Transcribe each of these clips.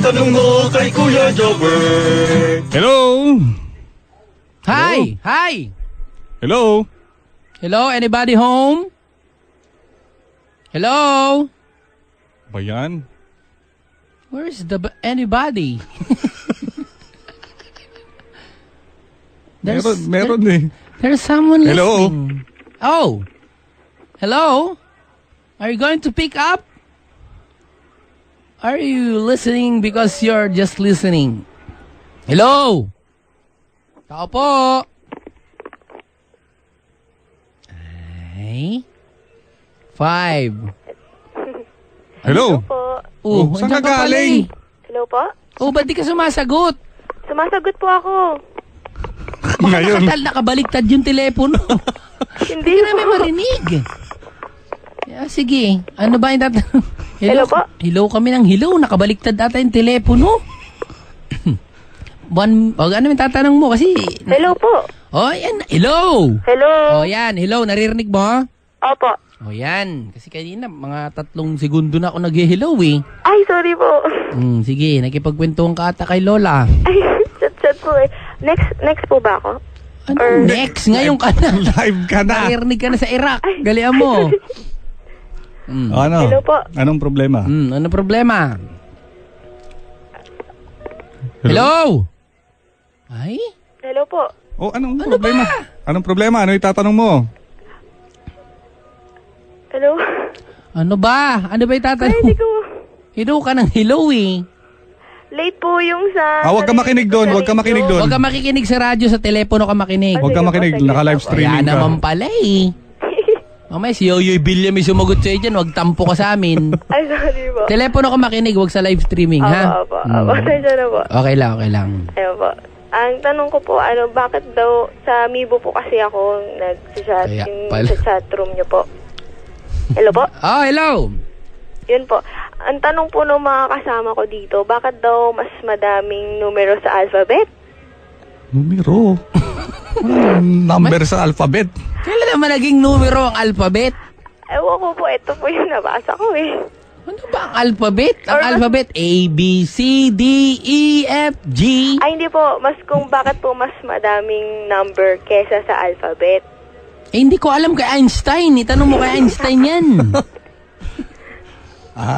Itanong mo kay Kuya Jobber. Hello? Hi! Hi! Hello? Hello? Anybody home? Hello? Ba yan? Where's anybody? Meron eh. There's someone Hello? listening. Oh. Hello? Are you going to pick up? Are you listening because you're just listening? Hello? Tao po. Ay. 5. Hello? po. Oh, saan andyan ka pala galing? eh. Hello po? Oh, ba't di ka sumasagot? Sumasagot po ako. Ngayon. Nakabaliktad yung telepono. Hindi Hindi namin po. marinig. Yeah, sige. Ano ba yung tatanong? Hello po? Hello kami ng hello. Nakabaliktad ata yung telepono. Ano yung tatanong mo? Kasi... Hello po. Oh, yan. Hello. Hello. Oh, yan. Hello. Naririnig mo? Opo. Oh, yan. Kasi kanina, mga 3 segundo na ako nag-hello eh. Ay, sorry po. Sige. Nakipagkwentuhan ka ata kay Lola. Ay, chat po eh. Next po ba ako? Ano Or- next? Ngayon ka na. Live ka na. Naririnig ka na sa Iraq. Galian mo. Ano? Hello po. Anong problema? Ano problema? Hello? Ay? Hello po. Oh, anong problema? Anong problema? Ano itatanong mo? Hello? Ano ba? Ano ba Ay, itatanong? hindi ko. Hello ka ng hello eh. Late po yung sa... Huwag ka makinig doon. Huwag ka makinig doon. Huwag ka makikinig sa radyo, sa telepono ka makinig. Huwag ka makinig. Sige po, Naka-live sige po. streaming Kaya ka. naman pala eh. Mamaya si Yoyoy Billiam may sumagot sa'yo dyan, huwag tampo ka sa amin. Ay, sorry po. Telepono ka makinig, huwag sa live streaming, ha? Opo. Pasensya na po. Okay lang, okay lang. Ayun po. Ang tanong ko po, bakit daw sa Mibo po kasi ako nag-chat Kaya yung pala. sa chat room niyo po. Hello po? Oh, hello! Yun po. Ang tanong po ng mga kasama ko dito, bakit daw mas madaming numero sa alphabet? Numero. Number sa alphabet. Kailan naman naging numero ang alphabet? Ewan ko po, ito po yung nabasa ko eh. Ano ba ang alphabet? Ang Or mas- alphabet, A, B, C, D, E, F, G. Ay, hindi po. Kung bakit po mas madaming number kesa sa alphabet. Eh, hindi ko alam kay Einstein. Itanong mo kay Einstein yan.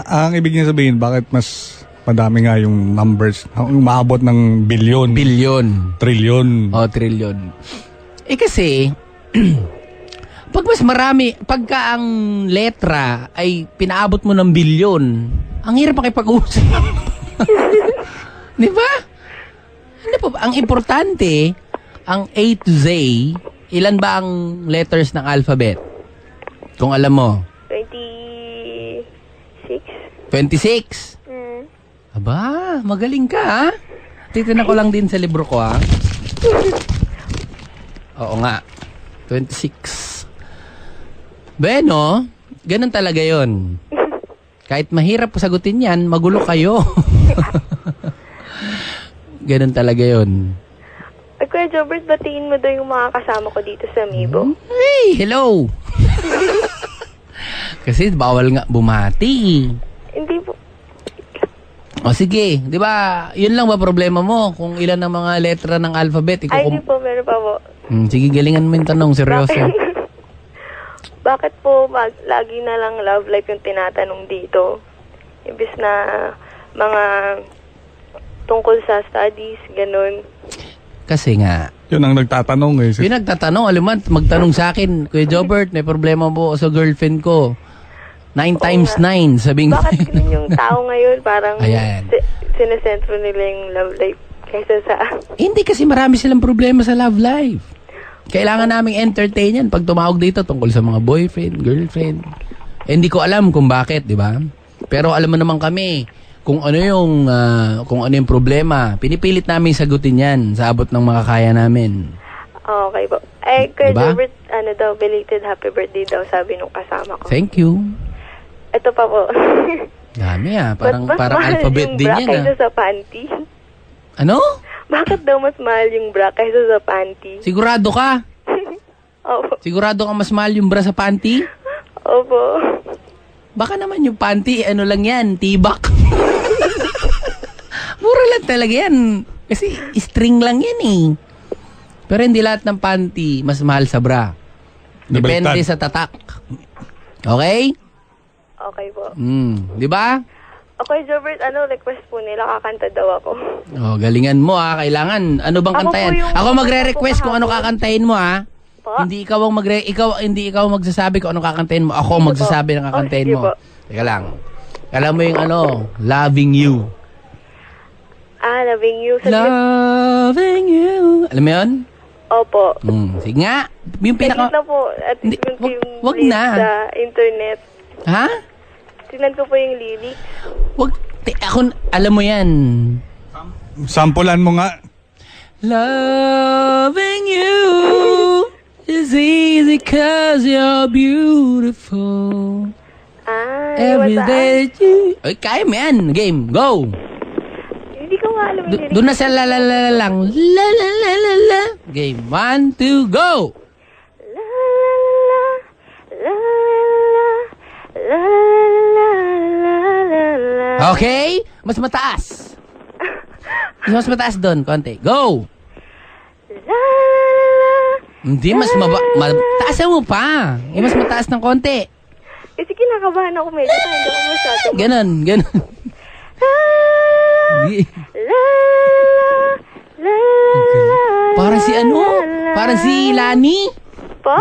Ang ibig niya sabihin, bakit mas madami nga yung numbers, umaabot ng bilyon, Bilyon. trilyon. O, trilyon. Eh kasi, pag mas marami, pagka ang letra ay pinaabot mo ng bilyon, ang hirap makipag-usap. Di ba? Ano po, ang importante, ang A to Z, ilan ba ang letters ng alphabet? Kung alam mo. 26? 26. Aba, magaling ka, ha? Titignan ko lang din sa libro ko, ha? Oo nga. 26. Bueno, ganun talaga yon. Kahit mahirap sagutin yan, magulo kayo. Ganun talaga yon. Ay, Kuya Jobert, batiin mo daw yung mga kasama ko dito sa Mibo. Hey, hello! Kasi bawal nga bumati. Hindi po. O sige, di ba, yun lang ba problema mo? Kung ilan ang mga letra ng alphabet, Ay, hindi po. Meron pa po. Sige, galingan mo yung tanong, seryoso. Bakit po lagi na lang love life yung tinatanong dito? Imbis na mga tungkol sa studies, ganun. Kasi nga, Yun ang nagtatanong eh. yung nagtatanong, alam mo, magtanong sa akin, Kuya Jobert, may problema po sa girlfriend ko. 9 times 9, sabi nga. Bakit ganun yung tao ngayon? Parang Ayan. sinesentro nila yung love life kaysa sa... Hindi kasi marami silang problema sa love life. Kailangan naming entertain yan pag tumawag dito tungkol sa mga boyfriend, girlfriend. Hindi ko alam kung bakit, di ba? Pero alam mo naman kami kung ano yung problema. Pinipilit namin sagutin yan sa abot ng makakaya namin. Okay po. Eh, Kuya Diba? Jobert, belated happy birthday daw, sabi nung kasama ko. Thank you. Ito pa po. Dami parang Ba't mas parang mahal alphabet yung din bra yan kaysa sa panty? Ano? Bakit daw mas mahal yung bra kaysa sa panty? Sigurado ka? Opo. Sigurado ka mas mahal yung bra sa panty? Opo. Baka naman yung panty, ano lang yan, tibak. Mura lang talaga yan. Kasi string lang yan eh. Pero hindi lahat ng panty mas mahal sa bra. Depende Nabaliktad. sa tatak. Okay? Okay po. Di ba? Okay, Jobert, request po nila, kakanta daw ako. Oh, galingan mo Kailangan ano bang Ako po kantayan? yung- Ako magre-request kung ano kakantahin mo Po? Hindi ikaw ang hindi ikaw magsasabi kung ano kakantahin mo. Ako ang magsasabi ng kakantahin sige mo. po. Teka lang. Alam mo yung Loving You. Loving you. Loving You. Alam mo yun? Opo. Sige nga. Yung Pinaka... pinaka... na po. At Hindi, least wag yung na. Sa internet. Ha? Tingnan ko po yung lyrics. Ako, alam mo yan. Sampulan mo nga. Loving you is easy cause you're beautiful. Every yung day that you... Ay, kaya mo yan. Game, go. Hindi ko nga alam yung lyrics. Doon na sa la la la la lang. La la la la la. Game, 1, 2, go. La la la la la la la la. Okay? Mas mataas. Mas mataas doon, konti. Go. La Hindi, mas taasan mo pa. Mas mataas ng konti. Kasi kinakabahan ako medyo. Kaya hindi ako masyado. Ganon. La la Para si Para si Lani. Po?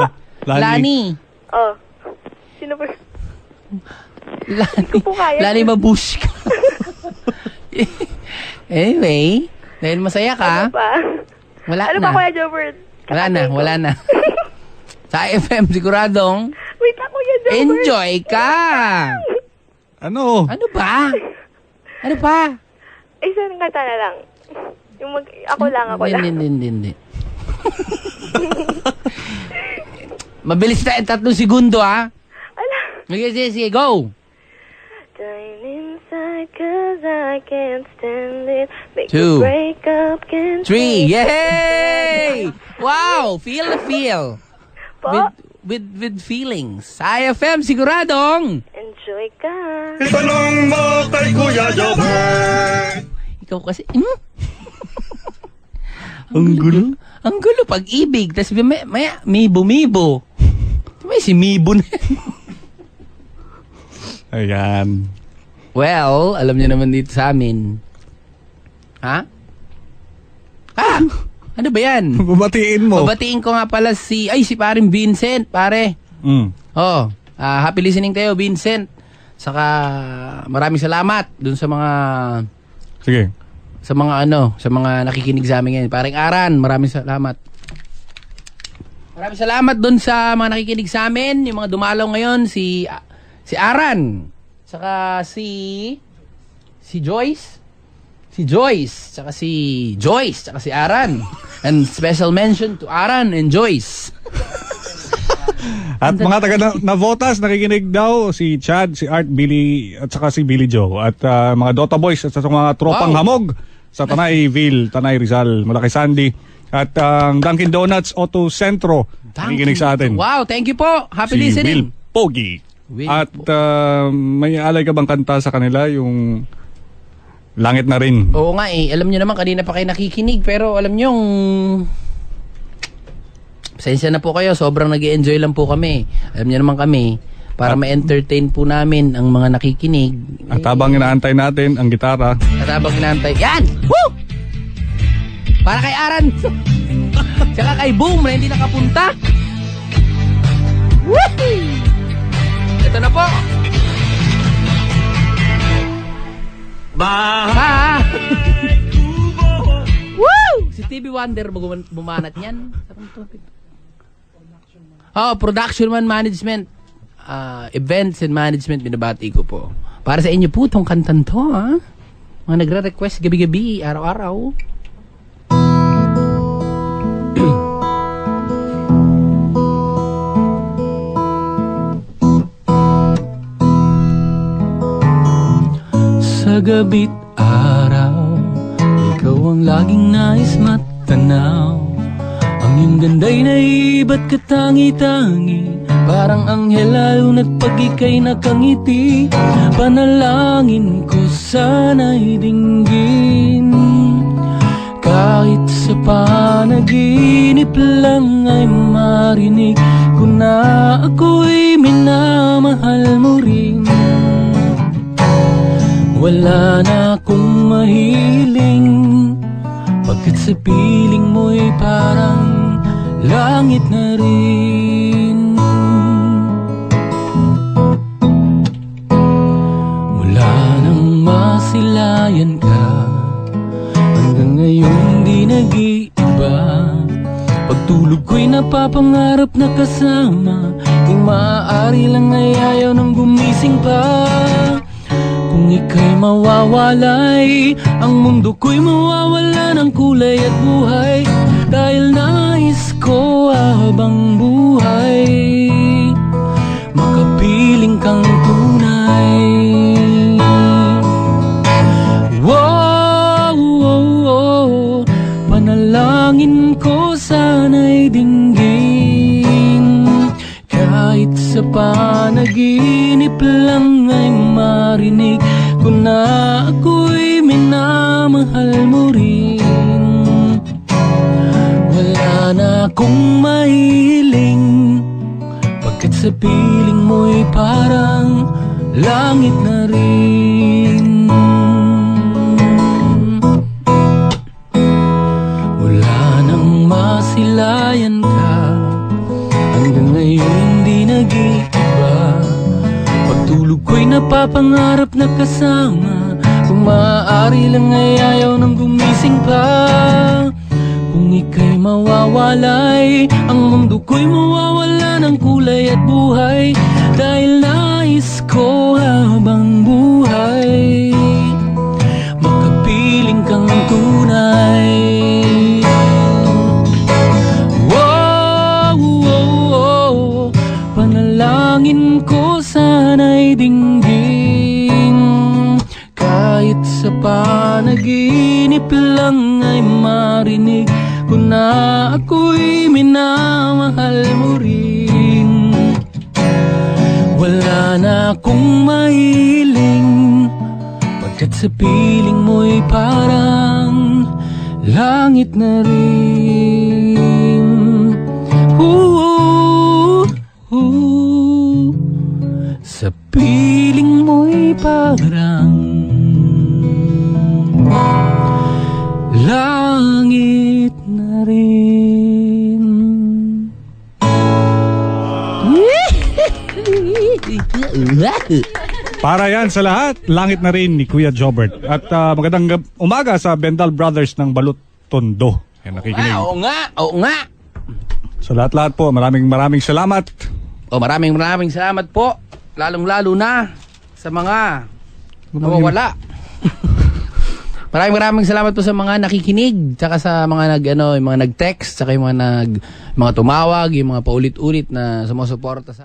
Lani. Oh. Sino ba? Lani. ko po kaya. Lani Babushka. Anyway, dahil masaya ka, Ano pa? wala Ano na. pa, Kuya Jobert? Wala na. Sa FM, siguradong, Wait lang, Kuya Jobert. enjoy ka. Ano? Ano ba? Isang kanta na lang. Ako lang. Hindi. Mabilis na, 3 segundo Ala. Sige, go. Dying inside cause I can't stand it. Make 2, you break up, can't 3, yay! Wow, feel the feel. Po? With feelings. Sa IFM, siguradong. Enjoy ka. Itanong mo kay Kuya Jobert. Ikaw kasi, Ang gulo pag-ibig. Tapos maya, mibo. May si Mibo na yan. Ayan. Well, alam niyo naman dito sa amin. Ha? Ano ba yan? Babatiin mo. Babatiin ko nga pala si paring Vincent, pare. Happy listening tayo, Vincent. Saka maraming salamat dun sa mga Sige. sa mga nakikinig sa amin ngayon. Paring Aran, maraming salamat. Maraming salamat dun sa mga nakikinig sa amin, yung mga dumalaw ngayon, si Aran, saka si Joyce, saka si Joyce, saka si Aran. And special mention to Aran and Joyce. At mga taga Navotas, nakikinig daw si Chad, si Art, Billy, at saka si Billy Joe. At mga Dota Boys at sa mga tropang hamog sa Tanayville, Tanay Rizal, Malaki Sandy. At ang Dunkin Donuts Auto Centro, nakikinig sa atin. Wow, thank you po. Happy Si listening. Will Pogi. Will At may alay ka bang kanta sa kanila, yung Langit na Rin? Oo nga alam niyo naman kanina pa kayo nakikinig pero alam niyo yung pasensya na po kayo, sobrang nag-i-enjoy lang po kami. Alam niyo naman kami, para ma-entertain po namin ang mga nakikinig. At habang inaantay natin ang gitara, At habang inaantay, yan! Woo! Para kay Aran. Tsaka kay Boom na hindi nakapunta. Woo! Ito na po. Woo! Si TV Wonder bumanat niyan. Production man management. Events and management, binabati ko po. Para sa inyo po itong kantan to, ha? Mga nagre-request gabi-gabi, araw-araw. Sa gabi't araw, ikaw ang laging nais matanaw. Ang iyong ganda'y naiba't katangi-tangi, parang anghel lalo na't pag ika'y nakangiti. Panalangin ko sana'y dinggin panaginip lang ay marinig ko na ako'y minamahal mo rin. Wala na akong mahiling, pagkat sa piling mo'y parang langit na rin. Mula nang masilayan ka, hanggang ngayon di nag-iiba. Pagtulog ko'y napapangarap na kasama, kung maaari lang ay ayaw nang gumising pa. Kung ika'y mawawalay, ang mundo ko'y mawawala ng kulay at buhay. Dahil nais ko habang buhay, makapiling kang tunay. Wow, wow, wow. Panalangin ko sana'y dinggin, kahit sa panaginip lang ay marinig ko na ako'y minamahal mo rin. Wala na akong mahiling, pagkat sa piling mo'y parang langit na rin. Wala nang masilayan ka, hanggang ngayon di nag-iiba. Pagtulog ko'y napapangarap na kasama, kung maaari lang ay ayaw nang gumising pa. Kung ika'y mawawalay, ang mundo ko'y mawawala ng kulay at buhay. Dahil nais ko habang buhay, makapiling kang tunay. Wow, wow, wow. Panalangin ko sana'y dinggin, kahit sa panaginip lang ay marinig ko na ako'y minamahal mo rin. Wala na akong mahiling, pagkat sa piling mo'y parang langit na rin. Sa piling mo'y parang langit na rin. Para yan sa lahat, langit na rin ni Kuya Jobert. At magandang umaga sa Bendal Brothers ng Balut Tondo. Yan, nakikinig. Oo nga. Sa lahat-lahat po, maraming salamat. Maraming salamat po. Lalong-lalo na sa mga nawawala. Maraming salamat po sa mga nakikinig, tsaka sa mga yung mga nag-text, tsaka yung mga tumawag, yung mga paulit-ulit na sumusuporta sa